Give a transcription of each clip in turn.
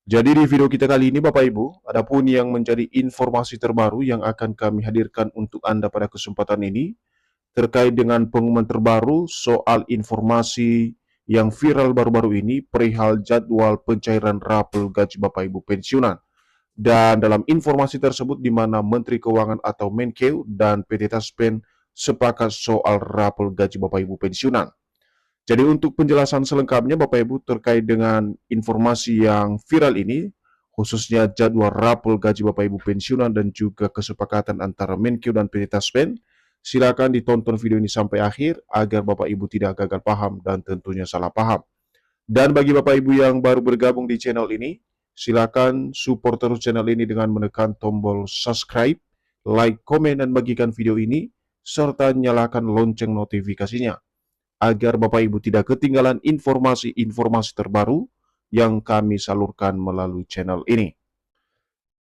Jadi di video kita kali ini Bapak Ibu, adapun yang menjadi informasi terbaru yang akan kami hadirkan untuk Anda pada kesempatan ini terkait dengan pengumuman terbaru soal informasi yang viral baru-baru ini perihal jadwal pencairan rapel gaji Bapak Ibu pensiunan. Dan dalam informasi tersebut di mana Menteri Keuangan atau Menkeu dan PT Taspen sepakat soal rapel gaji Bapak Ibu pensiunan. Jadi untuk penjelasan selengkapnya Bapak Ibu terkait dengan informasi yang viral ini, khususnya jadwal rapel gaji Bapak Ibu pensiunan dan juga kesepakatan antara Menkeu dan PT Taspen, silakan ditonton video ini sampai akhir agar Bapak Ibu tidak gagal paham dan tentunya salah paham. Dan bagi Bapak Ibu yang baru bergabung di channel ini, silakan support terus channel ini dengan menekan tombol subscribe, like, komen, dan bagikan video ini, serta nyalakan lonceng notifikasinya agar Bapak Ibu tidak ketinggalan informasi-informasi terbaru yang kami salurkan melalui channel ini.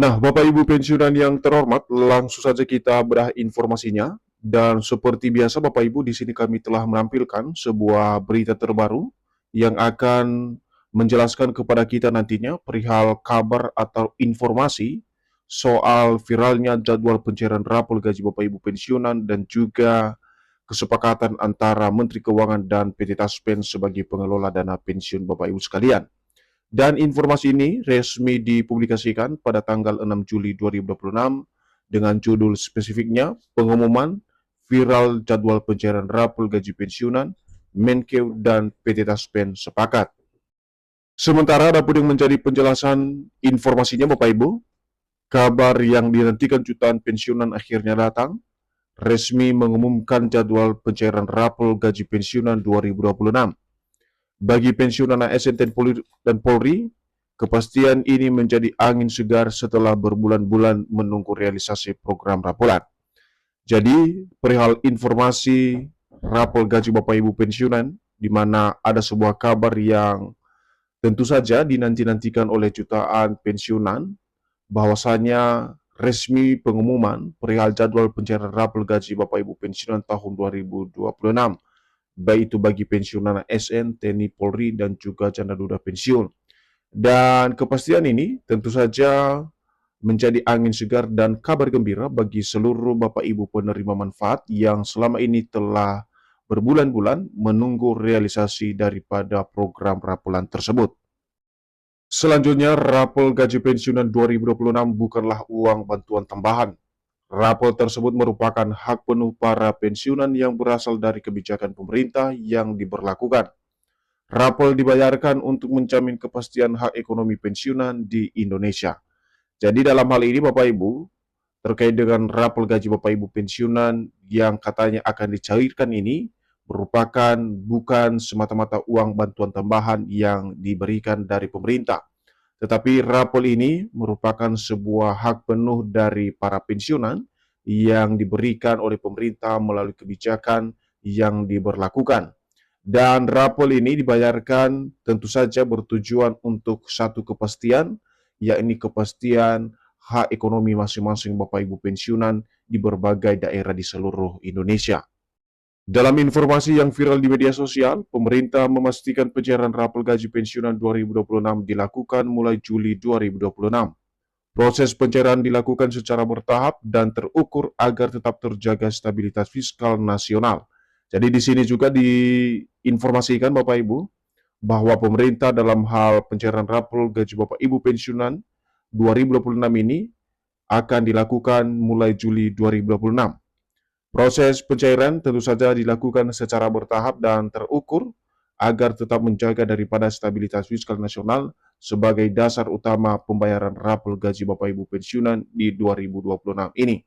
Nah, Bapak Ibu pensiunan yang terhormat, langsung saja kita bedah informasinya. Dan seperti biasa Bapak Ibu, di sini kami telah menampilkan sebuah berita terbaru yang akan menjelaskan kepada kita nantinya perihal kabar atau informasi soal viralnya jadwal pencairan rapor gaji Bapak Ibu pensiunan dan juga kesepakatan antara Menteri Keuangan dan PT Taspen sebagai pengelola dana pensiun Bapak Ibu sekalian. Dan informasi ini resmi dipublikasikan pada tanggal 6 Juli 2026 dengan judul spesifiknya pengumuman viral jadwal pencairan rapor gaji pensiunan, Menkeu dan PT Taspen sepakat. Sementara ada pun yang menjadi penjelasan informasinya Bapak Ibu, kabar yang dinantikan jutaan pensiunan akhirnya datang, resmi mengumumkan jadwal pencairan rapor gaji pensiunan 2026. Bagi pensiunan ASN dan Polri, kepastian ini menjadi angin segar setelah berbulan-bulan menunggu realisasi program raporan. Jadi, perihal informasi rapor gaji Bapak Ibu pensiunan, di mana ada sebuah kabar yang tentu saja dinanti-nantikan oleh jutaan pensiunan, bahwasanya resmi pengumuman perihal jadwal pencairan rapor gaji Bapak Ibu pensiunan tahun 2026, baik itu bagi pensiunan ASN, TNI, Polri, dan juga janda duda pensiun. Dan kepastian ini tentu saja menjadi angin segar dan kabar gembira bagi seluruh Bapak Ibu penerima manfaat yang selama ini telah berbulan-bulan menunggu realisasi daripada program raporan tersebut. Selanjutnya, rapor gaji pensiunan 2026 bukanlah uang bantuan tambahan. Rapor tersebut merupakan hak penuh para pensiunan yang berasal dari kebijakan pemerintah yang diberlakukan. Rapor dibayarkan untuk menjamin kepastian hak ekonomi pensiunan di Indonesia. Jadi dalam hal ini Bapak Ibu, terkait dengan rapor gaji Bapak Ibu pensiunan yang katanya akan dicairkan ini, merupakan bukan semata-mata uang bantuan tambahan yang diberikan dari pemerintah. Tetapi rapor ini merupakan sebuah hak penuh dari para pensiunan yang diberikan oleh pemerintah melalui kebijakan yang diberlakukan. Dan rapor ini dibayarkan tentu saja bertujuan untuk satu kepastian, yakni kepastian hak ekonomi masing-masing Bapak Ibu pensiunan di berbagai daerah di seluruh Indonesia. Dalam informasi yang viral di media sosial, pemerintah memastikan pencairan rapor gaji pensiunan 2026 dilakukan mulai Juli 2026. Proses pencairan dilakukan secara bertahap dan terukur agar tetap terjaga stabilitas fiskal nasional. Jadi di sini juga diinformasikan Bapak Ibu bahwa pemerintah dalam hal pencairan rapor gaji Bapak Ibu pensiunan 2026 ini akan dilakukan mulai Juli 2026. Proses pencairan tentu saja dilakukan secara bertahap dan terukur agar tetap menjaga daripada stabilitas fiskal nasional sebagai dasar utama pembayaran rapor gaji Bapak Ibu pensiunan di 2026 ini.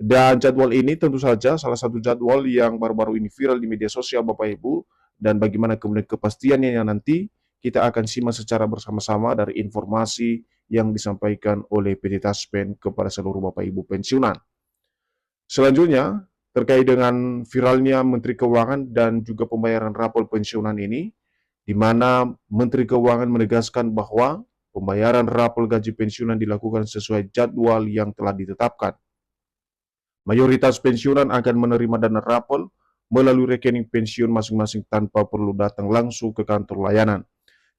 Dan jadwal ini tentu saja salah satu jadwal yang baru-baru ini viral di media sosial Bapak Ibu, dan bagaimana kemudian kepastiannya yang nanti kita akan simak secara bersama-sama dari informasi yang disampaikan oleh PT Taspen kepada seluruh Bapak Ibu pensiunan. Selanjutnya, terkait dengan viralnya Menteri Keuangan dan juga pembayaran rapor pensiunan ini, di mana Menteri Keuangan menegaskan bahwa pembayaran rapor gaji pensiunan dilakukan sesuai jadwal yang telah ditetapkan. Mayoritas pensiunan akan menerima dana rapor melalui rekening pensiun masing-masing tanpa perlu datang langsung ke kantor layanan.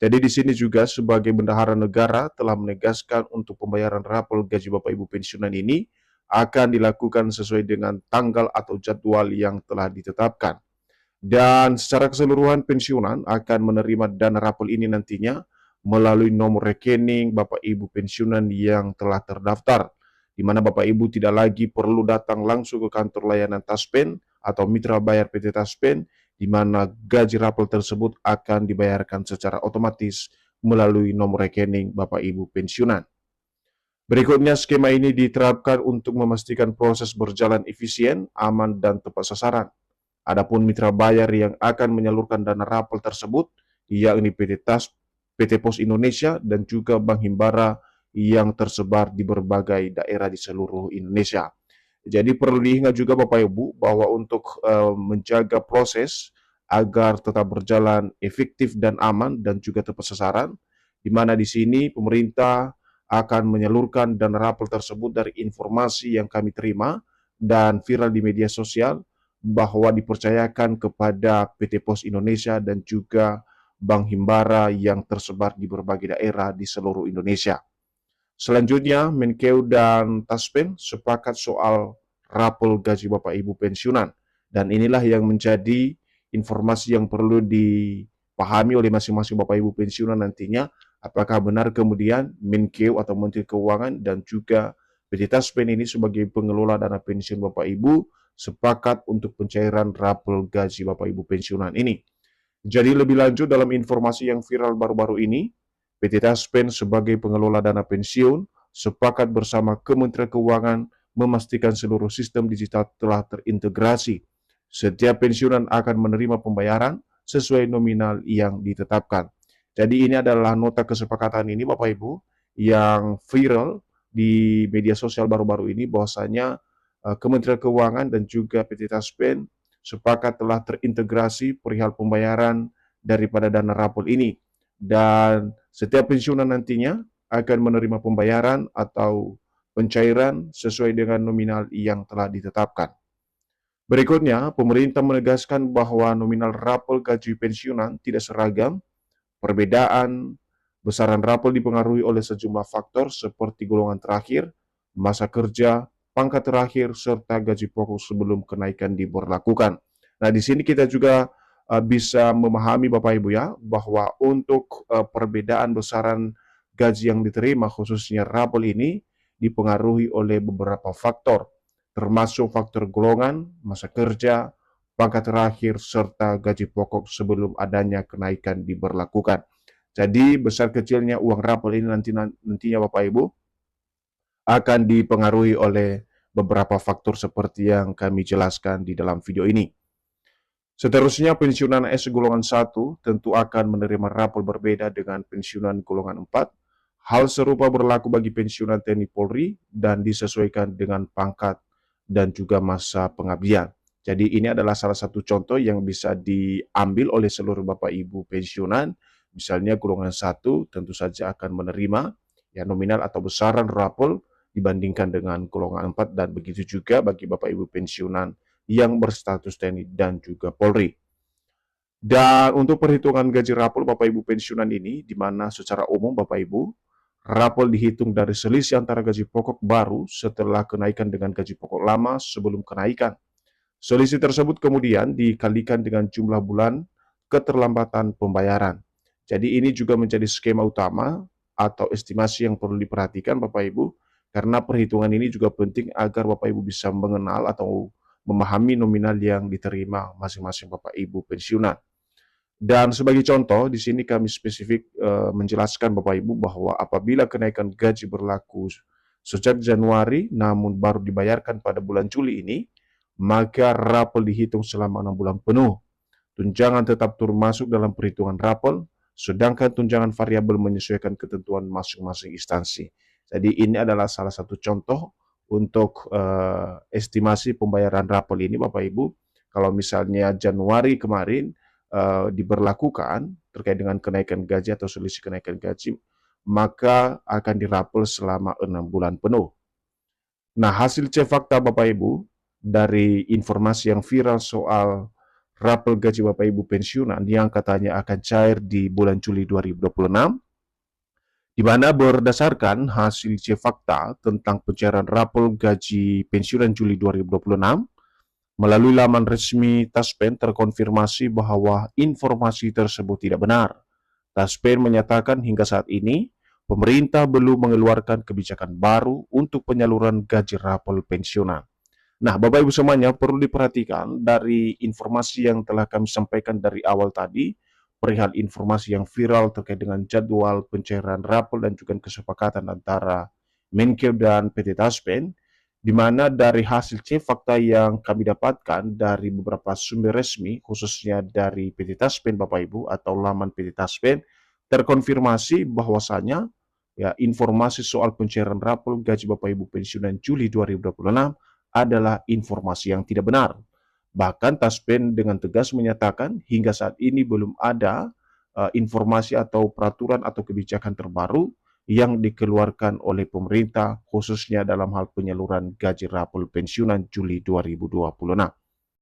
Jadi di sini juga sebagai bendahara negara telah menegaskan untuk pembayaran rapor gaji Bapak Ibu pensiunan ini akan dilakukan sesuai dengan tanggal atau jadwal yang telah ditetapkan. Dan secara keseluruhan pensiunan akan menerima dana rapor ini nantinya melalui nomor rekening Bapak Ibu pensiunan yang telah terdaftar, di mana Bapak Ibu tidak lagi perlu datang langsung ke kantor layanan Taspen atau mitra bayar PT Taspen, di mana gaji rapor tersebut akan dibayarkan secara otomatis melalui nomor rekening Bapak Ibu pensiunan. Berikutnya, skema ini diterapkan untuk memastikan proses berjalan efisien, aman, dan tepat sasaran. Adapun mitra bayar yang akan menyalurkan dana rapor tersebut, yakni PT Pos Indonesia dan juga Bank Himbara yang tersebar di berbagai daerah di seluruh Indonesia. Jadi perlu diingat juga Bapak Ibu bahwa untuk menjaga proses agar tetap berjalan efektif dan aman dan juga tepat sasaran, di mana di sini pemerintah akan menyalurkan dana rapor tersebut dari informasi yang kami terima dan viral di media sosial bahwa dipercayakan kepada PT Pos Indonesia dan juga Bank Himbara yang tersebar di berbagai daerah di seluruh Indonesia. Selanjutnya, Menkeu dan Taspen sepakat soal rapor gaji Bapak Ibu pensiunan. Dan inilah yang menjadi informasi yang perlu dipahami oleh masing-masing Bapak Ibu pensiunan nantinya. Apakah benar kemudian Menkeu atau Menteri Keuangan dan juga PT Taspen ini sebagai pengelola dana pensiun Bapak Ibu sepakat untuk pencairan rapor gaji Bapak Ibu pensiunan ini. Jadi lebih lanjut dalam informasi yang viral baru-baru ini, PT Taspen sebagai pengelola dana pensiun sepakat bersama Kementerian Keuangan memastikan seluruh sistem digital telah terintegrasi. Setiap pensiunan akan menerima pembayaran sesuai nominal yang ditetapkan. Jadi ini adalah nota kesepakatan ini Bapak Ibu yang viral di media sosial baru-baru ini bahwasanya Kementerian Keuangan dan juga PT Taspen sepakat telah terintegrasi perihal pembayaran daripada dana rapor ini. Dan setiap pensiunan nantinya akan menerima pembayaran atau pencairan sesuai dengan nominal yang telah ditetapkan. Berikutnya, pemerintah menegaskan bahwa nominal rapor gaji pensiunan tidak seragam. Perbedaan besaran rapor dipengaruhi oleh sejumlah faktor seperti golongan terakhir, masa kerja, pangkat terakhir, serta gaji pokok sebelum kenaikan diberlakukan. Nah, di sini kita juga bisa memahami Bapak Ibu ya, bahwa untuk perbedaan besaran gaji yang diterima khususnya rapor ini dipengaruhi oleh beberapa faktor, termasuk faktor golongan, masa kerja, pangkat terakhir, serta gaji pokok sebelum adanya kenaikan diberlakukan. Jadi besar kecilnya uang rapor ini nantinya Bapak Ibu akan dipengaruhi oleh beberapa faktor seperti yang kami jelaskan di dalam video ini. Seterusnya, pensiunan AS golongan 1 tentu akan menerima rapor berbeda dengan pensiunan golongan 4. Hal serupa berlaku bagi pensiunan TNI Polri dan disesuaikan dengan pangkat dan juga masa pengabdian. Jadi ini adalah salah satu contoh yang bisa diambil oleh seluruh Bapak Ibu pensiunan. Misalnya golongan 1 tentu saja akan menerima ya nominal atau besaran rapor dibandingkan dengan golongan 4 dan begitu juga bagi Bapak Ibu pensiunan yang berstatus TNI dan juga Polri. Dan untuk perhitungan gaji rapor Bapak Ibu pensiunan ini, di mana secara umum Bapak Ibu, rapor dihitung dari selisih antara gaji pokok baru setelah kenaikan dengan gaji pokok lama sebelum kenaikan. Selisih tersebut kemudian dikalikan dengan jumlah bulan keterlambatan pembayaran. Jadi ini juga menjadi skema utama atau estimasi yang perlu diperhatikan Bapak Ibu, karena perhitungan ini juga penting agar Bapak Ibu bisa mengenal atau memahami nominal yang diterima masing-masing Bapak Ibu pensiunan. Dan sebagai contoh, di sini kami spesifik menjelaskan Bapak Ibu bahwa apabila kenaikan gaji berlaku sejak Januari namun baru dibayarkan pada bulan Juli ini, maka rapor dihitung selama 6 bulan penuh. Tunjangan tetap termasuk dalam perhitungan rapor, sedangkan tunjangan variabel menyesuaikan ketentuan masing-masing instansi. Jadi ini adalah salah satu contoh untuk estimasi pembayaran rapor ini Bapak Ibu. Kalau misalnya Januari kemarin diberlakukan terkait dengan kenaikan gaji atau selisih kenaikan gaji, maka akan dirapel selama 6 bulan penuh. Nah, hasil cek fakta Bapak Ibu dari informasi yang viral soal rapel gaji Bapak Ibu pensiunan yang katanya akan cair di bulan Juli 2026, di mana berdasarkan hasil C fakta tentang pencairan rapel gaji pensiunan Juli 2026, melalui laman resmi Taspen terkonfirmasi bahwa informasi tersebut tidak benar. Taspen menyatakan hingga saat ini, pemerintah belum mengeluarkan kebijakan baru untuk penyaluran gaji rapel pensiunan. Nah, Bapak Ibu semuanya perlu diperhatikan dari informasi yang telah kami sampaikan dari awal tadi, perihal informasi yang viral terkait dengan jadwal pencairan rapel dan juga kesepakatan antara Menkeu dan PT Taspen, di mana dari hasil cek fakta yang kami dapatkan dari beberapa sumber resmi, khususnya dari PT Taspen Bapak Ibu atau laman PT Taspen, terkonfirmasi bahwasanya ya informasi soal pencairan rapel gaji Bapak Ibu pensiunan Juli 2026 adalah informasi yang tidak benar. Bahkan Taspen dengan tegas menyatakan hingga saat ini belum ada informasi atau peraturan atau kebijakan terbaru yang dikeluarkan oleh pemerintah khususnya dalam hal penyaluran gaji rapel pensiunan Juli 2026.